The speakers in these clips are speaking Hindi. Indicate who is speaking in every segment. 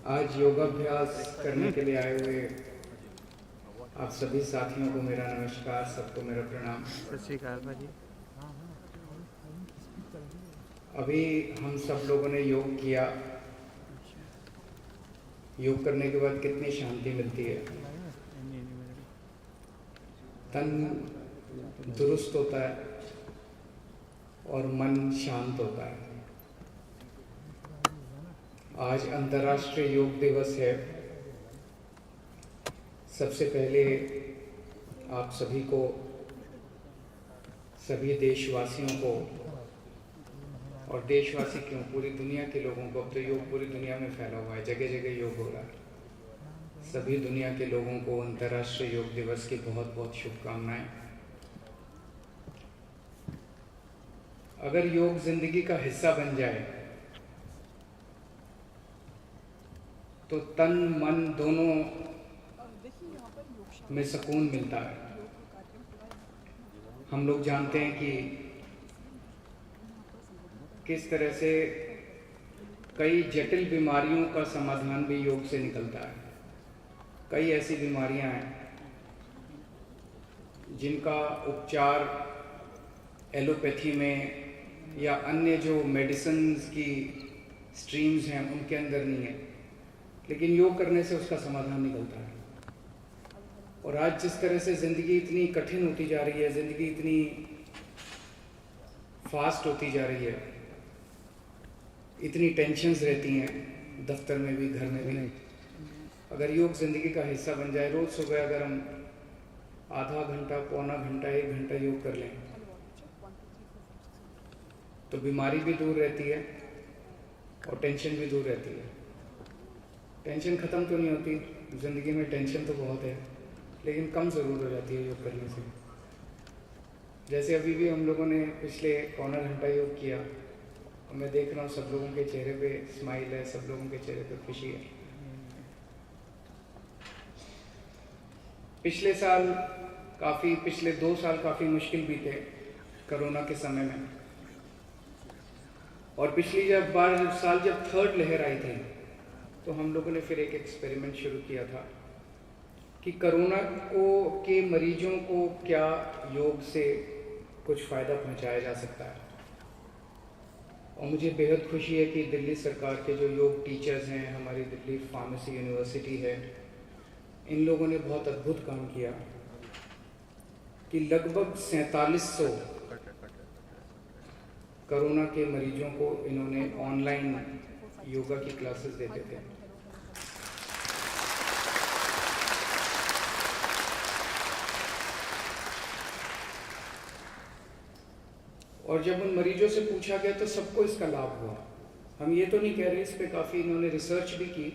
Speaker 1: आज योगाभ्यास करने के लिए आए हुए आप सभी साथियों को मेरा नमस्कार, सबको मेरा प्रणाम।
Speaker 2: सत श्री अकाल भाजी।
Speaker 1: अभी हम सब लोगों ने योग किया। योग करने के बाद कितनी शांति मिलती है, तन दुरुस्त होता है और मन शांत होता है। आज अंतर्राष्ट्रीय योग दिवस है। सबसे पहले आप सभी को, सभी देशवासियों को, और देशवासी क्यों, पूरी दुनिया के लोगों को, अब तो योग पूरी दुनिया में फैला हुआ है, जगह जगह योग हो रहा है। सभी दुनिया के लोगों को अंतर्राष्ट्रीय योग दिवस की बहुत बहुत शुभकामनाएं। अगर योग जिंदगी का हिस्सा बन जाए तो तन मन दोनों में सुकून मिलता है। हम लोग जानते हैं कि किस तरह से कई जटिल बीमारियों का समाधान भी योग से निकलता है। कई ऐसी बीमारियां हैं जिनका उपचार एलोपैथी में या अन्य जो मेडिसिन्स की स्ट्रीम्स हैं उनके अंदर नहीं है, लेकिन योग करने से उसका समाधान निकलता है। और आज जिस तरह से ज़िंदगी इतनी कठिन होती जा रही है, ज़िंदगी इतनी फास्ट होती जा रही है, इतनी टेंशन्स रहती हैं, दफ्तर में भी, घर में भी। अगर योग ज़िंदगी का हिस्सा बन जाए, रोज़ सुबह अगर हम आधा घंटा, पौना घंटा, 1 घंटा योग कर लें तो बीमारी भी दूर रहती है और टेंशन भी दूर रहती है। टेंशन ख़त्म तो नहीं होती, ज़िंदगी में टेंशन तो बहुत है, लेकिन कम ज़रूर हो जाती है योग करने से। जैसे अभी भी हम लोगों ने पिछले पौना घंटा योग किया और मैं देख रहा हूँ सब लोगों के चेहरे पे स्माइल है, सब लोगों के चेहरे पे खुशी है। पिछले 2 साल काफ़ी मुश्किल बीते कोरोना के समय में, और पिछली साल जब थर्ड लहर आई थी तो हम लोगों ने फिर एक एक्सपेरिमेंट शुरू किया था कि कोरोना के मरीजों को क्या योग से कुछ फ़ायदा पहुंचाया जा सकता है। और मुझे बेहद खुशी है कि दिल्ली सरकार के जो योग टीचर्स हैं, हमारी दिल्ली फार्मेसी यूनिवर्सिटी है, इन लोगों ने बहुत अद्भुत काम किया कि लगभग 4700 कोरोना के मरीजों को इन्होंने ऑनलाइन योगा की क्लासेस देते थे। और जब उन मरीजों से पूछा गया तो सबको इसका लाभ हुआ। हम ये तो नहीं कह रहे, इस पे काफ़ी इन्होंने रिसर्च भी की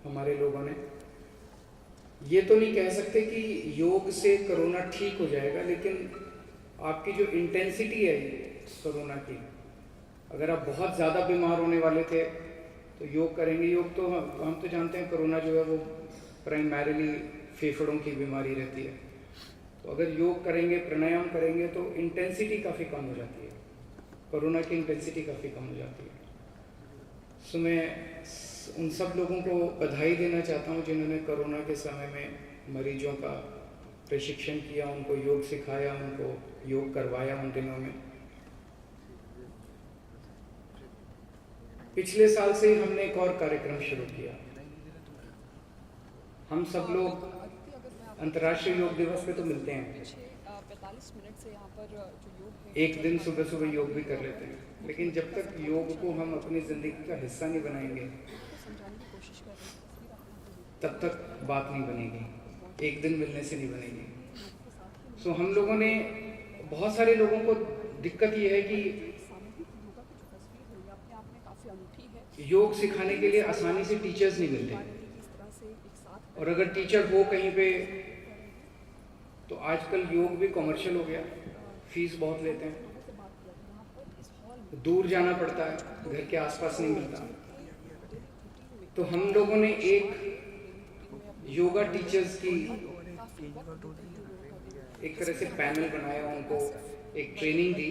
Speaker 1: हमारे लोगों ने। ये तो नहीं कह सकते कि योग से कोरोना ठीक हो जाएगा, लेकिन आपकी जो इंटेंसिटी है कोरोना की, अगर आप बहुत ज़्यादा बीमार होने वाले थे तो योग करेंगे। योग तो हम तो जानते हैं कोरोना जो है वो प्राइमरीली फेफड़ों की बीमारी रहती है, तो अगर योग करेंगे, प्राणायाम करेंगे तो इंटेंसिटी काफ़ी कम हो जाती है, कोरोना की इंटेंसिटी काफ़ी कम हो जाती है। सो मैं उन सब लोगों को बधाई देना चाहता हूँ जिन्होंने कोरोना के समय में मरीजों का प्रशिक्षण किया, उनको योग सिखाया, उनको योग करवाया उन दिनों में। पिछले साल से हमने एक और कार्यक्रम शुरू किया। हम सब लोग अंतर्राष्ट्रीय योग दिवस पे तो मिलते हैं,
Speaker 3: 45 मिनट से यहाँ पर जो योग है,
Speaker 1: एक दिन सुबह सुबह योग भी कर लेते हैं, लेकिन जब तक योग को हम अपनी ज़िंदगी का हिस्सा नहीं बनाएंगे
Speaker 3: समझाने की कोशिश कर रहे हैं,
Speaker 1: तब तक बात नहीं बनेगी, एक दिन मिलने से नहीं बनेगी। सो हम लोगों ने, बहुत सारे लोगों को दिक्कत ये है कि
Speaker 3: सामूहिक योगा की जो तस्वीर है ये अपने आप में काफ़ी अनूठी है।
Speaker 1: योग सिखाने के लिए आसानी से टीचर्स नहीं मिलते,
Speaker 3: किस तरह से एक साथ
Speaker 1: और अगर टीचर हो कहीं पे तो आजकल योग भी कमर्शियल हो गया, फीस बहुत लेते हैं,
Speaker 3: से बात कर रहे हैं यहाँ पर इस हॉल में
Speaker 1: दूर जाना पड़ता है, घर के आसपास नहीं मिलता। तो हम लोगों ने एक योगा टीचर्स की एक तरह से पैनल बनाया, उनको एक ट्रेनिंग दी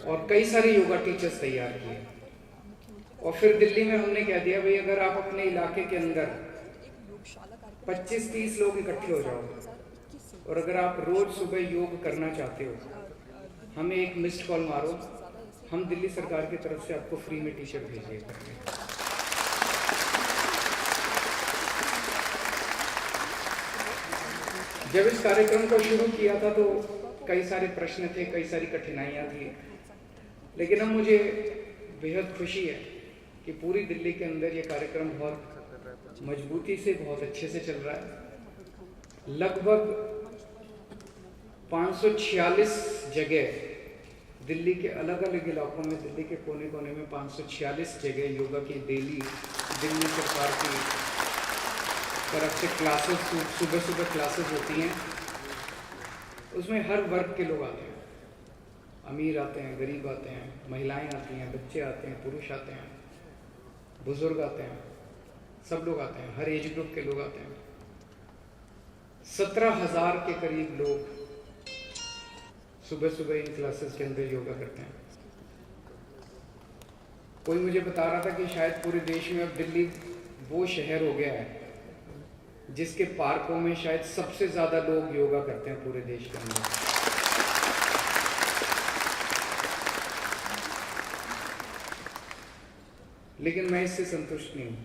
Speaker 1: और कई सारे योगा टीचर्स तैयार किए। और फिर दिल्ली में हमने कह दिया भाई अगर आप अपने इलाके के अंदर
Speaker 3: एक योगशाला कार्यक्रम
Speaker 1: 25-30 लोग इकट्ठे हो जाओ
Speaker 3: 2021 से
Speaker 1: और अगर आप रोज सुबह योग करना चाहते हो, हमें एक मिस्ड कॉल मारो, हम दिल्ली सरकार की तरफ से आपको फ्री में टी शर्ट भेजिए करेंगे। जब इस कार्यक्रम को शुरू किया था तो कई सारे प्रश्न थे, कई सारी कठिनाइयाँ थी, लेकिन अब मुझे बेहद खुशी है कि पूरी दिल्ली के अंदर ये कार्यक्रम बहुत मजबूती से, बहुत अच्छे से चल रहा है। लगभग 546 जगह दिल्ली के अलग अलग इलाकों में, दिल्ली के कोने कोने में 546 जगह योगा की डेली दिल्ली सरकार की तरफ से क्लासेस, सुबह सुबह क्लासेस होती हैं। उसमें हर वर्ग के लोग आते हैं, अमीर आते हैं, गरीब आते हैं, महिलाएं आती हैं, बच्चे आते हैं, पुरुष आते हैं, बुजुर्ग आते हैं, सब लोग आते हैं, हर एज ग्रुप के लोग आते हैं। 17,000 के करीब लोग सुबह सुबह इन क्लासेस के अंदर योगा करते हैं। कोई मुझे बता रहा था कि शायद पूरे देश में अब दिल्ली वो शहर हो गया है जिसके पार्कों में शायद सबसे ज्यादा लोग योगा करते हैं पूरे देश के अंदर। लेकिन मैं इससे संतुष्ट नहीं हूं।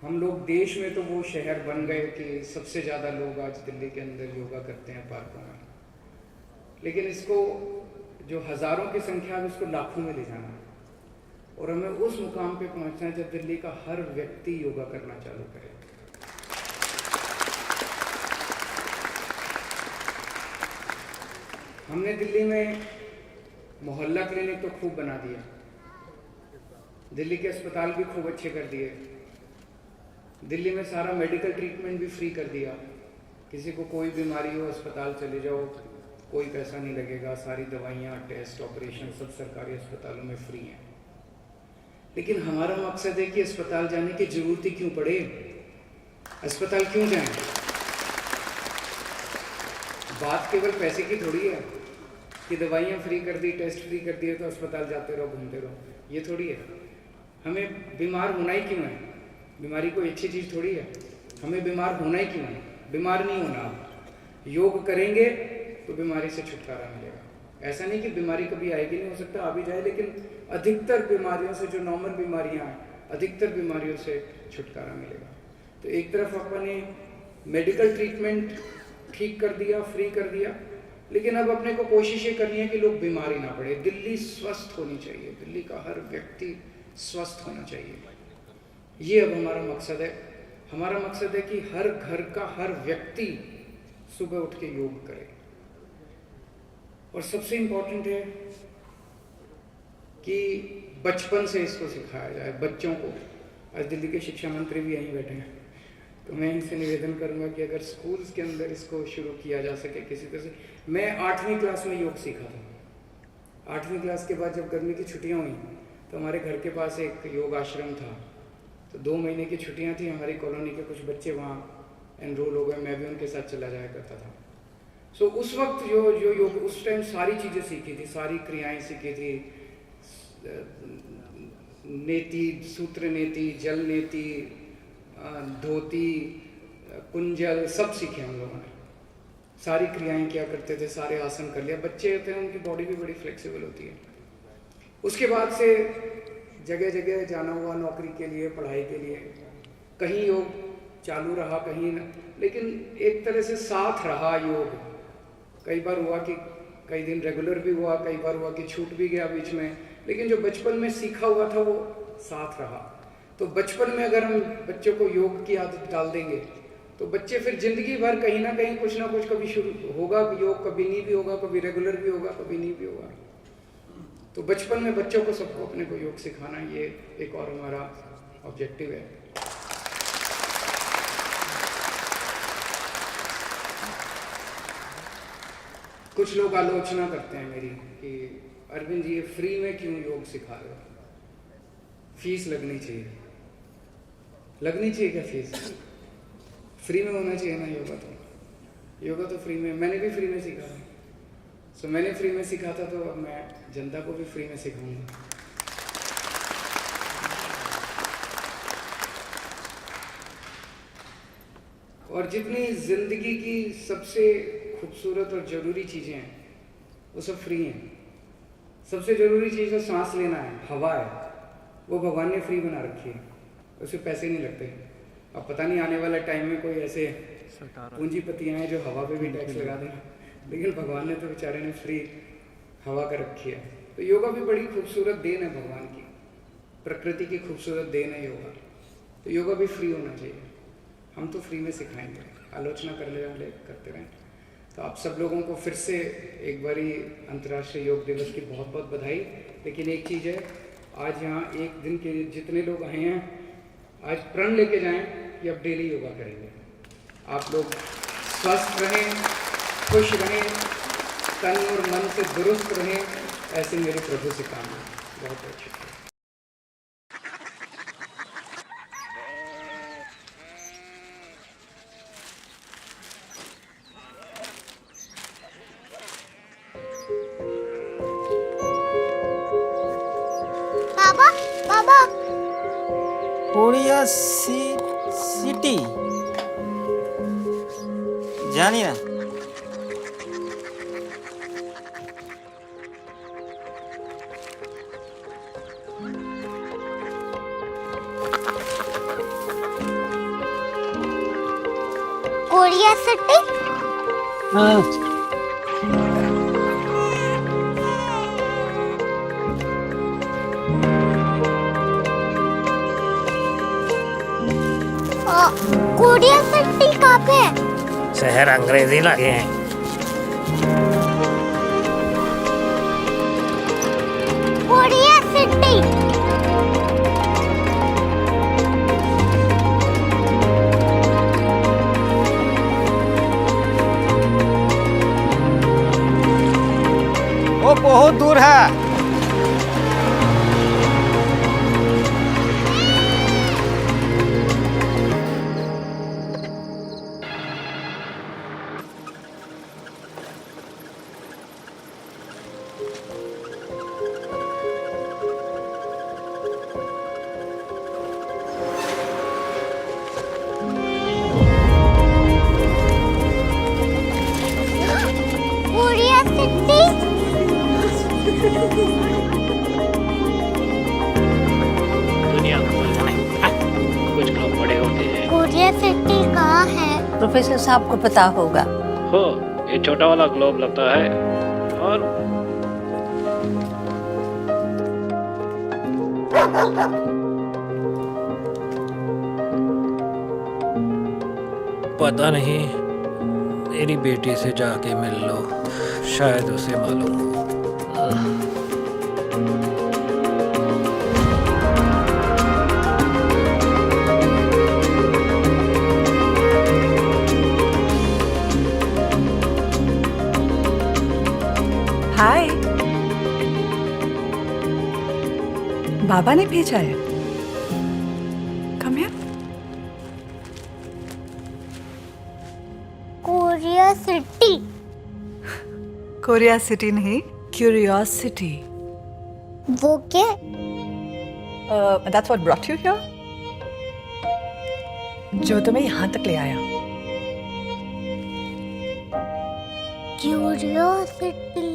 Speaker 1: हम लोग देश में तो वो शहर बन गए कि सबसे ज्यादा लोग आज दिल्ली के अंदर योगा करते हैं पार्कों में, लेकिन इसको जो हजारों की संख्या है उसको लाखों में ले जाना है और हमें उस मुकाम पे पहुंचना है जब दिल्ली का हर व्यक्ति योगा करना चालू करे। हमने दिल्ली में मोहल्ला क्लिनिक तो खूब बना दिया, दिल्ली के अस्पताल भी खूब अच्छे कर दिए, दिल्ली में सारा मेडिकल ट्रीटमेंट भी फ्री कर दिया। किसी को कोई बीमारी हो अस्पताल चले जाओ, कोई पैसा नहीं लगेगा, सारी दवाइयाँ, टेस्ट, ऑपरेशन सब सरकारी अस्पतालों में फ्री हैं। लेकिन हमारा मकसद है कि अस्पताल जाने की जरूरत ही क्यों पड़े, अस्पताल क्यों जाएं? बात केवल पैसे की थोड़ी है कि दवाइयाँ फ्री कर दी, टेस्ट फ्री कर दिए तो अस्पताल जाते रहो, घूमते रहो, ये थोड़ी है। हमें बीमार होना ही क्यों है? बीमारी कोई अच्छी चीज़ थोड़ी है। हमें बीमार होना ही क्यों है? बीमार नहीं होना। योग करेंगे तो बीमारी से छुटकारा मिलेगा। ऐसा नहीं कि बीमारी कभी आएगी नहीं, हो सकता आ भी जाए, लेकिन अधिकतर बीमारियों से, जो नॉर्मल बीमारियां हैं, अधिकतर बीमारियों से छुटकारा मिलेगा। तो एक तरफ अपने मेडिकल ट्रीटमेंट ठीक कर दिया, फ्री कर दिया, लेकिन अब अपने को कोशिश ये करनी है कि लोग बीमार ही ना पड़े। दिल्ली स्वस्थ होनी चाहिए, दिल्ली का हर व्यक्ति स्वस्थ होना चाहिए, ये अब हमारा मकसद है। हमारा मकसद है कि हर घर का हर व्यक्ति सुबह उठ के योग करे। और सबसे इम्पोर्टेंट है कि बचपन से इसको सिखाया जाए बच्चों को। आज दिल्ली के शिक्षा मंत्री भी यहीं बैठे हैं, तो मैं इनसे निवेदन करूंगा कि अगर स्कूल्स के अंदर इसको शुरू किया जा सके किसी तरह से। मैं 8वीं क्लास में योग सीखा था। 8वीं क्लास के बाद जब गर्मी की छुट्टियां हुई तो हमारे घर के पास एक योग आश्रम था, तो 2 महीने की छुट्टियां थी, हमारी कॉलोनी के कुछ बच्चे वहाँ एनरोल हो गए, मैं भी उनके साथ चला जाया करता था। सो उस वक्त जो योग, उस टाइम सारी चीज़ें सीखी थी, सारी क्रियाएं सीखी थी, नेति, सूत्र नेति, जल नेति, धोती, कुंजल, सब सीखे हम लोगों ने। सारी क्रियाएं क्या करते थे, सारे आसन कर लिया। बच्चे होते हैं, उनकी बॉडी भी बड़ी फ्लेक्सिबल होती है। उसके बाद से जगह जगह जाना हुआ नौकरी के लिए, पढ़ाई के लिए, कहीं योग चालू रहा, कहीं न, लेकिन एक तरह से साथ रहा योग। कई बार हुआ कि कई दिन रेगुलर भी हुआ, कई बार हुआ कि छूट भी गया बीच में, लेकिन जो बचपन में सीखा हुआ था वो साथ रहा। तो बचपन में अगर हम बच्चों को योग की आदत डाल देंगे तो बच्चे फिर जिंदगी भर कहीं ना कहीं कुछ ना कुछ कभी शुरू होगा योग, कभी नहीं भी होगा, कभी रेगुलर भी होगा, कभी नहीं भी होगा। तो बचपन में बच्चों को, सबको अपने को योग सिखाना, ये एक और हमारा ऑब्जेक्टिव है। कुछ लोग आलोचना करते हैं मेरी कि अरविंद जी ये फ्री में क्यों योग सिखा रहे हो, फीस लगनी चाहिए। लगनी चाहिए क्या फीस? फ्री में होना चाहिए ना योगा तो फ्री में, मैंने भी फ्री में सीखा था। मैंने फ्री में सीखा था, तो अब मैं जनता को भी फ्री में सिखाऊंगा। और जितनी ज़िंदगी की सबसे खूबसूरत और ज़रूरी चीज़ें हैं वो सब फ्री हैं। सबसे ज़रूरी चीज़ जो सांस लेना है, हवा है, वो भगवान ने फ्री बना रखी है, उससे पैसे नहीं लगते। अब पता नहीं आने वाला टाइम में कोई ऐसे पूंजीपति आए जो हवा पे भी टैक्स लगा दें, लेकिन भगवान ने तो बेचारे ने फ्री हवा कर रखी है। तो योगा भी बड़ी खूबसूरत देन है भगवान की, प्रकृति की खूबसूरत देन है योगा। तो योगा भी फ्री होना चाहिए, हम तो फ्री में सिखाएंगे, आलोचना करने वाले करते रहें। तो आप सब लोगों को फिर से एक बारी अंतर्राष्ट्रीय योग दिवस की बहुत बहुत बधाई। लेकिन एक चीज़ है, आज यहाँ एक दिन के जितने लोग आए हैं, आज प्रण लेके जाएं कि अब डेली योगा करेंगे। आप लोग स्वस्थ रहें, खुश रहें, तन और मन से दुरुस्त रहें, ऐसे मेरे प्रभु से कामना। बहुत बहुत शुक्रिया।
Speaker 2: बाबा बाबा
Speaker 4: कोरिया सिटी জানি না।
Speaker 2: कोरिया सिटी कोरिया सिटी कहाँ पे है?
Speaker 4: शहर अंग्रेजी लगे हैं।
Speaker 2: कोरिया सिटी
Speaker 4: वो बहुत दूर है।
Speaker 2: कोरिया सिटी
Speaker 5: दुनिया को कुछ लोग बड़े होते हैं।
Speaker 2: कोरिया सिटी कहाँ है?
Speaker 6: प्रोफेसर साहब को पता होगा।
Speaker 5: हो, ये छोटा वाला ग्लोब लगता है और
Speaker 7: पता नहीं, मेरी बेटी से जाके मिल लो, शायद उसे मालूम हो।
Speaker 3: हाय, बाबा ने भेजा है। Come here.
Speaker 2: Korea city
Speaker 3: Korea city नहीं, क्यूरियोसिटी।
Speaker 2: वो क्या?
Speaker 3: That's what brought you here? जो तुम्हें यहाँ तक ले आया।
Speaker 2: क्यूरियोसिटी